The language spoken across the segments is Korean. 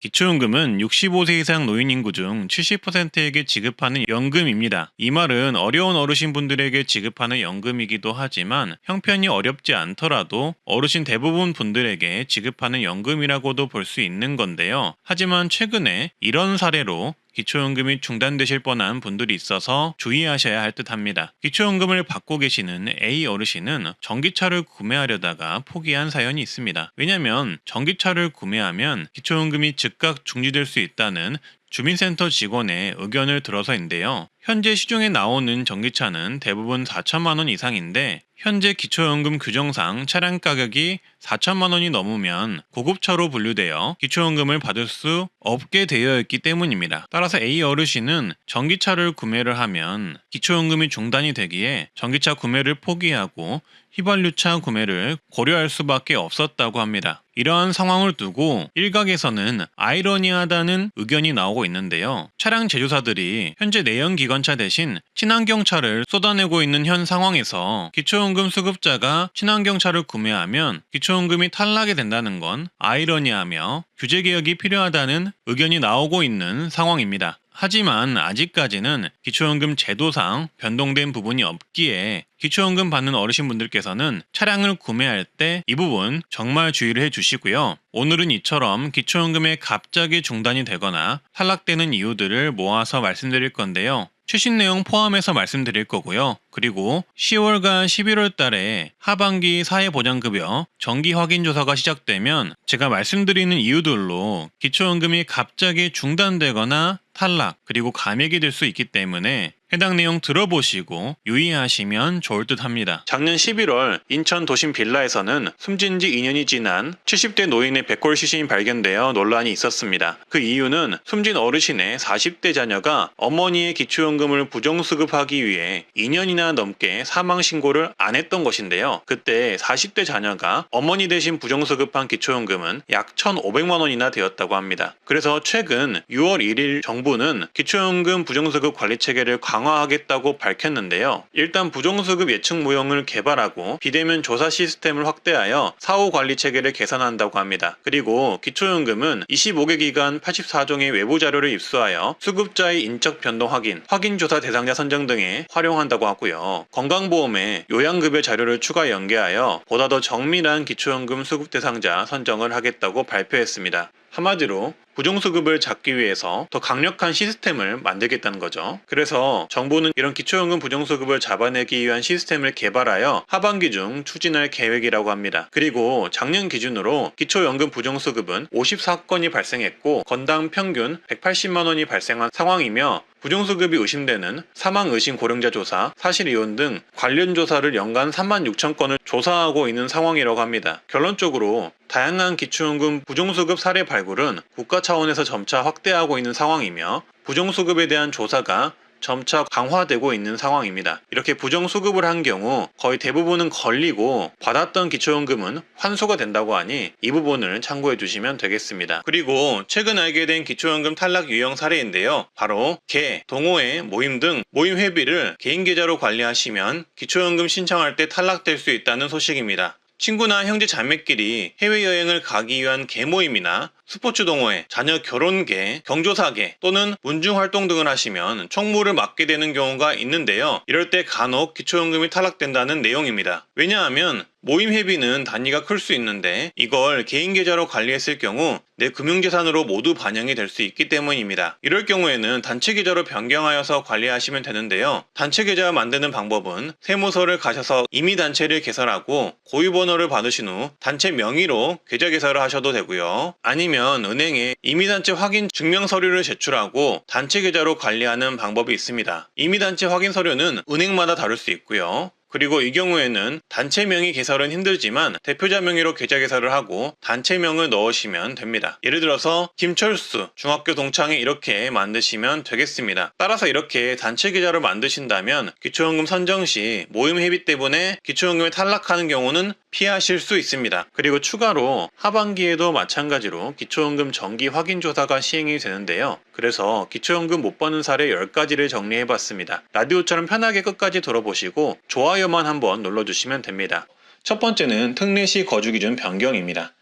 기초연금은 65세 이상 노인 인구 중 70%에게 지급하는 연금입니다. 이 말은 어려운 어르신분들에게 지급하는 연금이기도 하지만 형편이 어렵지 않더라도 어르신 대부분 분들에게 지급하는 연금이라고도 볼 수 있는 건데요. 하지만 최근에 이런 사례로 기초연금이 중단되실 뻔한 분들이 있어서 주의하셔야 할 듯합니다. 기초연금을 받고 계시는 A 어르신은 전기차를 구매하려다가 포기한 사연이 있습니다. 왜냐면 전기차를 구매하면 기초연금이 즉각 중지될 수 있다는 주민센터 직원의 의견을 들어서인데요. 현재 시중에 나오는 전기차는 대부분 4천만 원 이상인데 현재 기초연금 규정상 차량 가격이 4천만 원이 넘으면 고급차로 분류되어 기초연금을 받을 수 없게 되어 있기 때문입니다. 따라서 A 어르신은 전기차를 구매를 하면 기초연금이 중단이 되기에 전기차 구매를 포기하고 휘발유차 구매를 고려할 수밖에 없었다고 합니다. 이러한 상황을 두고 일각에서는 아이러니하다는 의견이 나오고 있는데요. 차량 제조사들이 현재 내연기관차 대신 친환경차를 쏟아내고 있는 현 상황에서 기초연금 수급자가 친환경차를 구매하면 기초연금이 탈락이 된다는 건 아이러니하며 규제 개혁이 필요하다는 의견이 나오고 있는 상황입니다. 하지만 아직까지는 기초연금 제도상 변동된 부분이 없기에 기초연금 받는 어르신분들께서는 차량을 구매할 때 이 부분 정말 주의를 해주시고요. 오늘은 이처럼 기초연금에 갑자기 중단이 되거나 탈락되는 이유들을 모아서 말씀드릴 건데요. 최신 내용 포함해서 말씀드릴 거고요. 그리고 10월과 11월 달에 하반기 사회보장급여 정기 확인조사가 시작되면 제가 말씀드리는 이유들로 기초연금이 갑자기 중단되거나 탈락 그리고 감액이 될 수 있기 때문에 해당 내용 들어보시고 유의하시면 좋을 듯 합니다. 작년 11월 인천 도심 빌라에서는 숨진 지 2년이 지난 70대 노인의 백골 시신이 발견되어 논란이 있었습니다. 그 이유는 숨진 어르신의 40대 자녀가 어머니의 기초연금을 부정수급하기 위해 2년이나 넘게 사망 신고를 안 했던 것인데요. 그때 40대 자녀가 어머니 대신 부정수급한 기초연금은 약 1,500만 원이나 되었다고 합니다. 그래서 최근 6월 1일 정부는 기초연금 부정수급 관리체계를 강화하겠다고 밝혔는데요. 일단 부정수급 예측 모형을 개발하고 비대면 조사 시스템을 확대하여 사후 관리 체계를 개선한다고 합니다. 그리고 기초연금은 25개 기관 84종의 외부 자료를 입수하여 수급자의 인적 변동 확인, 확인조사 대상자 선정 등에 활용한다고 하고요. 건강보험에 요양급여 자료를 추가 연계하여 보다 더 정밀한 기초연금 수급 대상자 선정을 하겠다고 발표했습니다. 한마디로 부정수급을 잡기 위해서 더 강력한 시스템을 만들겠다는 거죠. 그래서 정부는 이런 기초연금 부정수급을 잡아내기 위한 시스템을 개발하여 하반기 중 추진할 계획이라고 합니다. 그리고 작년 기준으로 기초연금 부정수급은 54건이 발생했고 건당 평균 180만 원이 발생한 상황이며 부정수급이 의심되는 사망 의심 고령자 조사, 사실이혼 등 관련 조사를 연간 3만 6천 건을 조사하고 있는 상황이라고 합니다. 결론적으로 다양한 기초연금 부정수급 사례 발굴은 국가 차원에서 점차 확대하고 있는 상황이며 부정수급에 대한 조사가 점차 강화되고 있는 상황입니다. 이렇게 부정수급을 한 경우 거의 대부분은 걸리고 받았던 기초연금은 환수가 된다고 하니 이 부분을 참고해 주시면 되겠습니다. 그리고 최근 알게 된 기초연금 탈락 유형 사례인데요. 바로 개, 동호회, 모임 등 모임 회비를 개인 계좌로 관리하시면 기초연금 신청할 때 탈락될 수 있다는 소식입니다. 친구나 형제 자매끼리 해외여행을 가기 위한 개모임이나 스포츠 동호회, 자녀 결혼계, 경조사계 또는 문중활동 등을 하시면 총무를 맡게 되는 경우가 있는데요. 이럴 때 간혹 기초연금이 탈락된다는 내용입니다. 왜냐하면 모임 회비는 단위가 클 수 있는데 이걸 개인 계좌로 관리했을 경우 내 금융재산으로 모두 반영이 될 수 있기 때문입니다. 이럴 경우에는 단체 계좌로 변경하여서 관리하시면 되는데요. 단체 계좌 만드는 방법은 세무서를 가셔서 임의단체를 개설하고 고유번호를 받으신 후 단체 명의로 계좌 개설을 하셔도 되고요. 아니면 은행에 임의단체 확인 증명서류를 제출하고 단체 계좌로 관리하는 방법이 있습니다. 임의단체 확인 서류는 은행마다 다를 수 있고요. 그리고 이 경우에는 단체명의 개설은 힘들지만 대표자 명의로 계좌 개설을 하고 단체명을 넣으시면 됩니다. 예를 들어서 김철수 중학교 동창회 이렇게 만드시면 되겠습니다. 따라서 이렇게 단체 계좌를 만드신다면 기초연금 선정 시 모임 회비 때문에 기초연금에 탈락하는 경우는 피하실 수 있습니다. 그리고 추가로 하반기에도 마찬가지로 기초연금 정기 확인조사가 시행이 되는데요. 그래서 기초연금 못 받는 사례 10가지를 정리해봤습니다. 라디오처럼 편하게 끝까지 들어보시고 좋아요만 한번 눌러주시면 됩니다. 첫 번째는 특례시 거주기준 변경입니다.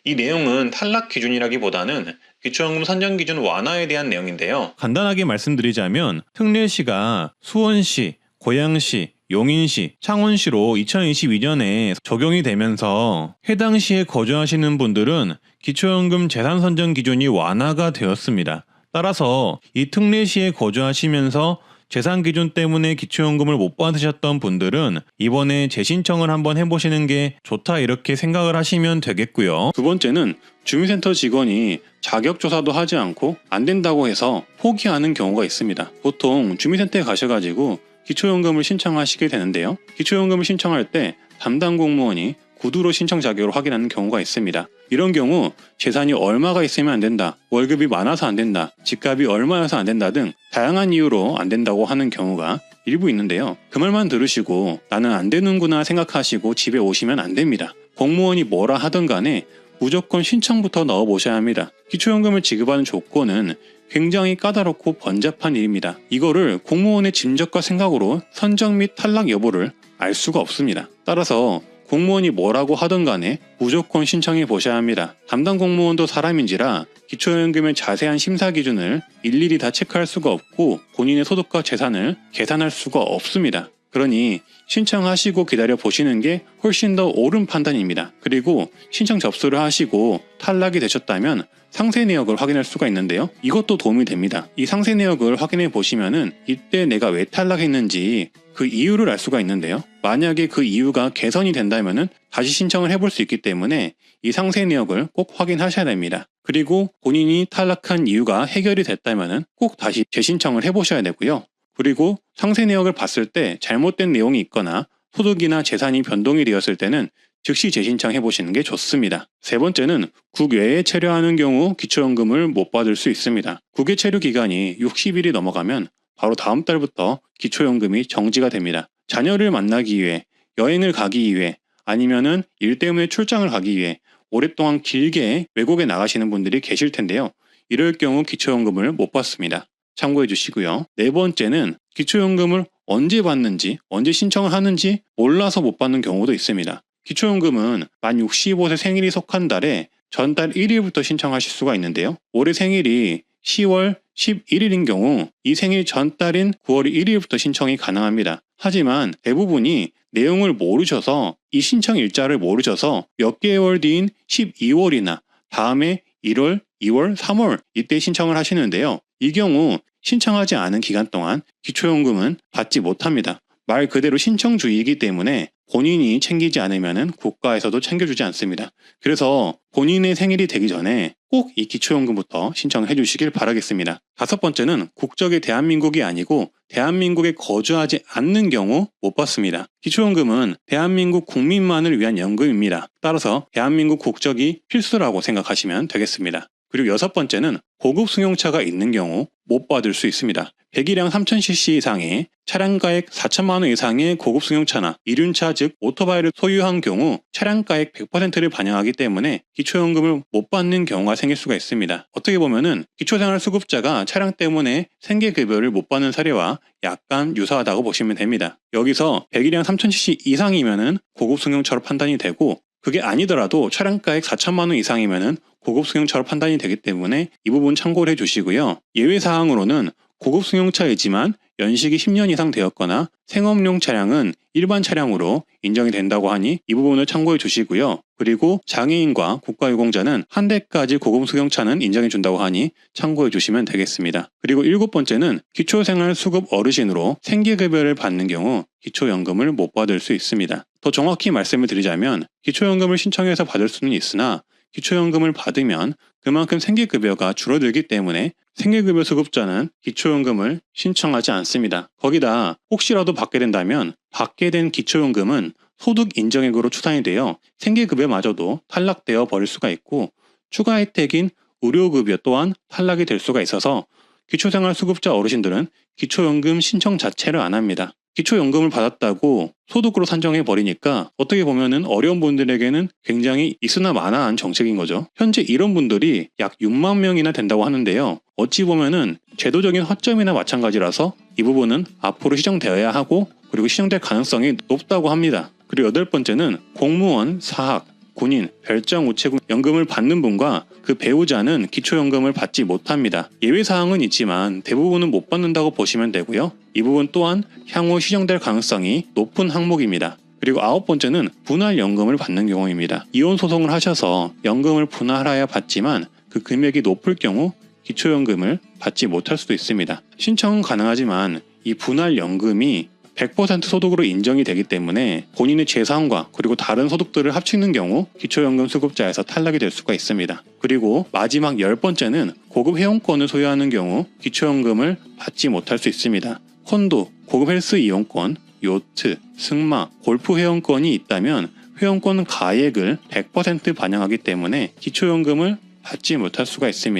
이 내용은 탈락 기준이라기보다는 기초연금 선정 기준 완화에 대한 내용인데요. 간단하게 말씀드리자면 특례시가 수원시, 고양시, 용인시, 창원시로 2022년에 적용이 되면서 해당 시에 거주하시는 분들은 기초연금 재산 선정 기준이 완화가 되었습니다. 따라서 이 특례시에 거주하시면서 재산 기준 때문에 기초연금을 못 받으셨던 분들은 이번에 재신청을 한번 해보시는 게 좋다 이렇게 생각을 하시면 되겠고요. 두 번째는 주민센터 직원이 자격조사도 하지 않고 안 된다고 해서 포기하는 경우가 있습니다. 보통 주민센터에 가셔가지고 기초연금을 신청하시게 되는데요. 기초연금을 신청할 때 담당 공무원이 구두로 신청 자격을 확인하는 경우가 있습니다. 이런 경우 재산이 얼마가 있으면 안 된다, 월급이 많아서 안 된다, 집값이 얼마여서 안 된다 등 다양한 이유로 안 된다고 하는 경우가 일부 있는데요. 그 말만 들으시고 나는 안 되는구나 생각하시고 집에 오시면 안 됩니다. 공무원이 뭐라 하든 간에 무조건 신청부터 넣어보셔야 합니다. 기초연금을 지급하는 조건은 굉장히 까다롭고 번잡한 일입니다. 이거를 공무원의 짐작과 생각으로 선정 및 탈락 여부를 알 수가 없습니다. 따라서 공무원이 뭐라고 하든 간에 무조건 신청해 보셔야 합니다. 담당 공무원도 사람인지라 기초연금의 자세한 심사 기준을 일일이 다 체크할 수가 없고 본인의 소득과 재산을 계산할 수가 없습니다. 그러니 신청하시고 기다려 보시는 게 훨씬 더 옳은 판단입니다. 그리고 신청 접수를 하시고 탈락이 되셨다면 상세 내역을 확인할 수가 있는데요. 이것도 도움이 됩니다. 이 상세 내역을 확인해 보시면은 이때 내가 왜 탈락했는지 그 이유를 알 수가 있는데요. 만약에 그 이유가 개선이 된다면은 다시 신청을 해볼 수 있기 때문에 이 상세 내역을 꼭 확인하셔야 됩니다. 그리고 본인이 탈락한 이유가 해결이 됐다면은 꼭 다시 재신청을 해보셔야 되고요. 그리고 상세 내역을 봤을 때 잘못된 내용이 있거나 소득이나 재산이 변동이 되었을 때는 즉시 재신청해 보시는 게 좋습니다. 세 번째는 국외에 체류하는 경우 기초연금을 못 받을 수 있습니다. 국외 체류 기간이 60일이 넘어가면 바로 다음 달부터 기초연금이 정지가 됩니다. 자녀를 만나기 위해, 여행을 가기 위해, 아니면은 일 때문에 출장을 가기 위해 오랫동안 길게 외국에 나가시는 분들이 계실 텐데요. 이럴 경우 기초연금을 못 받습니다. 참고해 주시고요. 네 번째는 기초연금을 언제 받는지, 언제 신청을 하는지 몰라서 못 받는 경우도 있습니다. 기초연금은 만 65세 생일이 속한 달에 전달 1일부터 신청하실 수가 있는데요. 올해 생일이 10월 11일인 경우 이 생일 전달인 9월 1일부터 신청이 가능합니다. 하지만 대부분이 내용을 모르셔서 이 신청 일자를 모르셔서 몇 개월 뒤인 12월이나 다음에 1월, 2월, 3월 이때 신청을 하시는데요. 이 경우 신청하지 않은 기간 동안 기초연금은 받지 못합니다. 말 그대로 신청주의이기 때문에 본인이 챙기지 않으면 국가에서도 챙겨주지 않습니다. 그래서 본인의 생일이 되기 전에 꼭 이 기초연금부터 신청해 주시길 바라겠습니다. 다섯 번째는 국적이 대한민국이 아니고 대한민국에 거주하지 않는 경우 못 받습니다. 기초연금은 대한민국 국민만을 위한 연금입니다. 따라서 대한민국 국적이 필수라고 생각하시면 되겠습니다. 그리고 여섯 번째는 고급 승용차가 있는 경우 못 받을 수 있습니다. 배기량 3000cc 이상의 차량가액 4천만 원 이상의 고급 승용차나 이륜차 즉 오토바이를 소유한 경우 차량가액 100%를 반영하기 때문에 기초연금을 못 받는 경우가 생길 수가 있습니다. 어떻게 보면은 기초생활수급자가 차량 때문에 생계급여를 못 받는 사례와 약간 유사하다고 보시면 됩니다. 여기서 배기량 3000cc 이상이면은 고급 승용차로 판단이 되고 그게 아니더라도 차량가액 4천만 원 이상이면은 고급 승용차로 판단이 되기 때문에 이 부분 참고를 해주시고요. 예외사항으로는 고급 승용차이지만 연식이 10년 이상 되었거나 생업용 차량은 일반 차량으로 인정이 된다고 하니 이 부분을 참고해 주시고요. 그리고 장애인과 국가유공자는 한 대까지 고급 승용차는 인정해 준다고 하니 참고해 주시면 되겠습니다. 그리고 일곱 번째는 기초생활수급 어르신으로 생계급여를 받는 경우 기초연금을 못 받을 수 있습니다. 더 정확히 말씀을 드리자면 기초연금을 신청해서 받을 수는 있으나 기초연금을 받으면 그만큼 생계급여가 줄어들기 때문에 생계급여 수급자는 기초연금을 신청하지 않습니다. 거기다 혹시라도 받게 된다면 받게 된 기초연금은 소득 인정액으로 추산이 되어 생계급여마저도 탈락되어 버릴 수가 있고 추가 혜택인 의료급여 또한 탈락이 될 수가 있어서 기초생활수급자 어르신들은 기초연금 신청 자체를 안 합니다. 기초연금을 받았다고 소득으로 산정해버리니까 어떻게 보면은 어려운 분들에게는 굉장히 있으나 마나한 정책인 거죠. 현재 이런 분들이 약 6만 명이나 된다고 하는데요. 어찌 보면은 제도적인 허점이나 마찬가지라서 이 부분은 앞으로 시정되어야 하고 그리고 시정될 가능성이 높다고 합니다. 그리고 여덟 번째는 공무원, 사학, 군인, 별장 우체국 연금을 받는 분과 그 배우자는 기초연금을 받지 못합니다. 예외사항은 있지만 대부분은 못 받는다고 보시면 되고요. 이 부분 또한 향후 시정될 가능성이 높은 항목입니다. 그리고 9번째는 분할연금을 받는 경우입니다. 이혼 소송을 하셔서 연금을 분할하여 받지만 그 금액이 높을 경우 기초연금을 받지 못할 수도 있습니다. 신청은 가능하지만 이 분할연금이 100% 소득으로 인정이 되기 때문에 본인의 재산과 그리고 다른 소득들을 합치는 경우 기초연금 수급자에서 탈락이 될 수가 있습니다. 그리고 마지막 10번째는 고급 회원권을 소유하는 경우 기초연금을 받지 못할 수 있습니다. 콘도, 고급 헬스 이용권, 요트, 승마, 골프 회원권이 있다면 회원권 가액을 100% 반영하기 때문에 기초연금을 받지 못할 수가 있습니다.